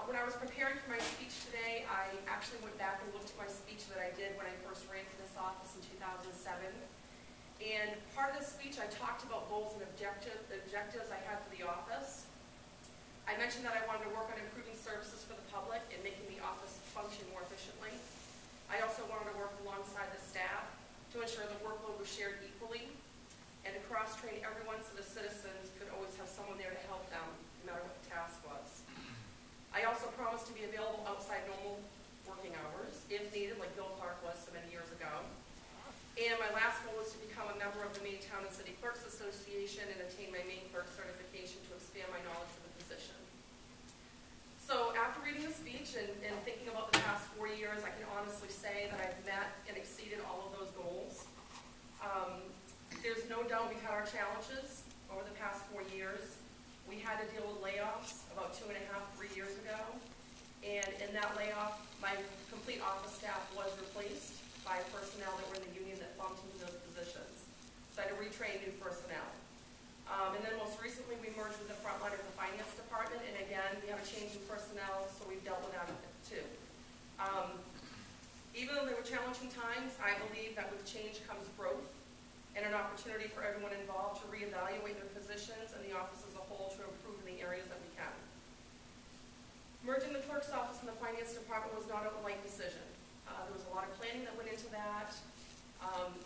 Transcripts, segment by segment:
When I was preparing for my speech today, I actually went back and looked at my speech that I did when I first ran for this office in 2007. And part of the speech, I talked about goals and objectives I had for the office. I mentioned that I wanted to work on improving services for the public and making the office function more efficiently. I also wanted to work alongside the staff to ensure the workload was shared equally and to cross-train everyone so the citizens could always have someone there to help them, no matter what the task was. I also promised to be available outside normal working hours, if needed, like Bill Clark was so many years ago. And my last goal was to become a member of the Maine Town and City Clerks Association and attain my Maine Clerk certification to expand my knowledge of the position. So after reading the speech and thinking about the past 4 years, I can honestly say that I've met and exceeded all of those goals. There's no doubt we've had our challenges over the past 4 years. We had to deal with layoffs about 2.5, 3 years ago. And in that layoff, my complete office staff was replaced by personnel that were in the union that bumped into those positions. So I had to retrain new personnel. And then most recently, we merged with the front line of the finance department. And again, we have a change in personnel, so we've dealt with that too. Even though there were challenging times, I believe that with change comes growth and an opportunity for everyone involved to reevaluate their positions and the office as a whole to improve in the areas that we can. Merging the clerk's office and the finance department was not a light decision. There was a lot of planning that went into that.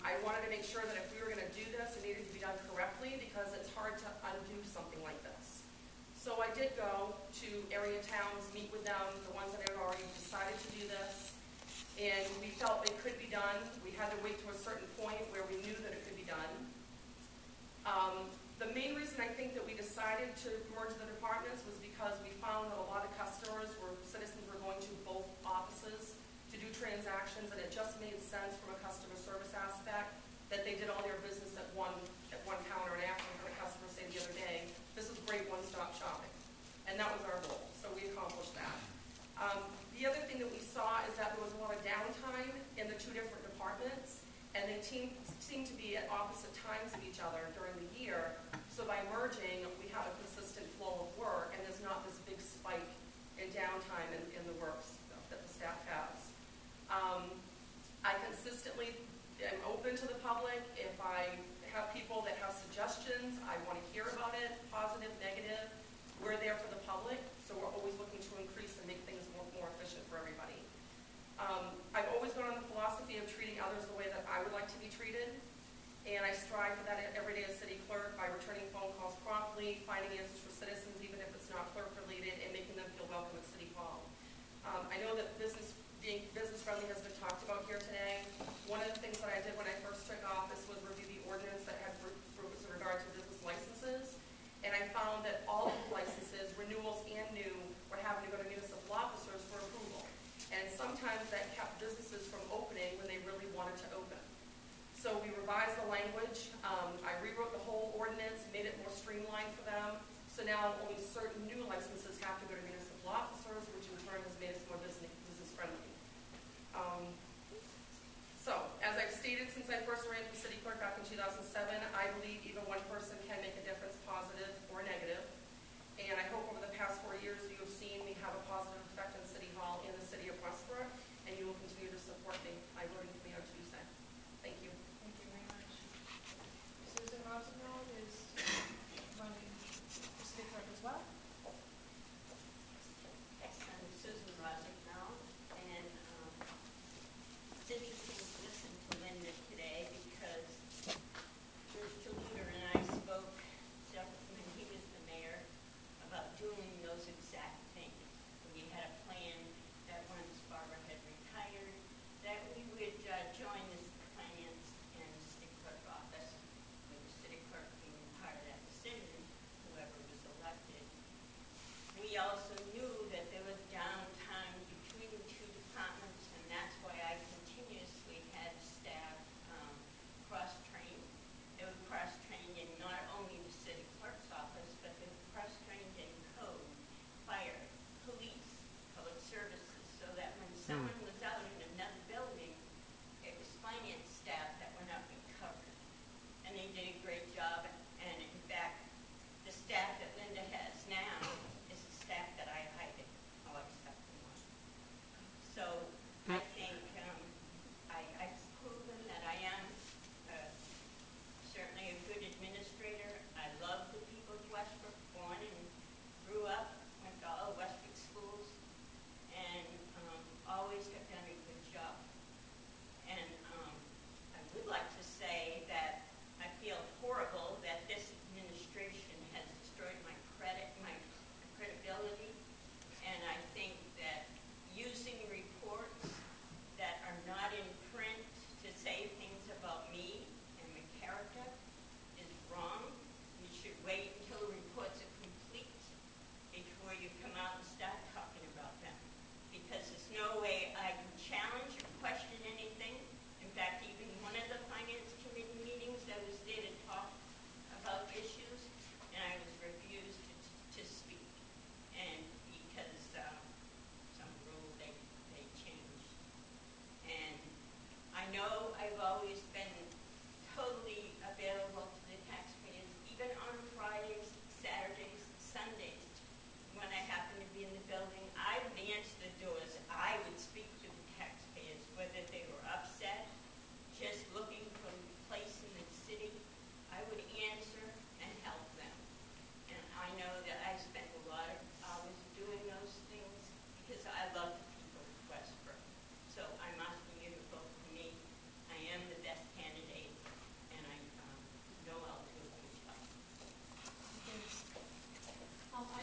I wanted to make sure that if we were going to do this, it needed to be done correctly because it's hard to undo something like this. So I did go to area towns, meet with them, the ones that had already decided to do this, and we felt it could be done. We had to wait to a certain point where we knew that it could be done. The main reason I think that we decided to merge the departments was because we found that a lot of citizens were going to both offices to do transactions, and it just made sense from a customer service aspect that they did all their business at one counter. And actually heard a customer say the other day, this is great one-stop shopping. And that was our goal, so we accomplished that. The other thing that we saw is that there was a lot of downtime in the two different departments, and they seemed to be at opposite times of each other during the year. So by merging, we have a consistent flow of work, and there's not this big spike in downtime in the works that the staff has. I consistently am open to the public. If I have people that have suggestions, I want to hear about it, positive, negative. We're there for the public, so we're always looking to increase and make things more efficient for everybody. I've always gone on the philosophy of treating others the way that I would like to be treated, and I strive for that every day as city clerk by returning phone calls promptly, finding answers for citizens even if it's not clerk related, and making them feel welcome at City Hall. I know that being business friendly has been talked about here today. One of the things that I did when I first took office was review the ordinance that had with regard to business licenses, and I found that all of the licenses, renewals and new, were having to go to municipal officers for approval. And sometimes that kept businesses from opening when they really wanted to open. So we revised the language. I rewrote the whole ordinance, made it more streamlined for them. So now only certain new licenses have to go to municipal officers, which in turn has made us more business friendly. So, as I've stated since I first ran for city clerk back in 2007, I believe even one person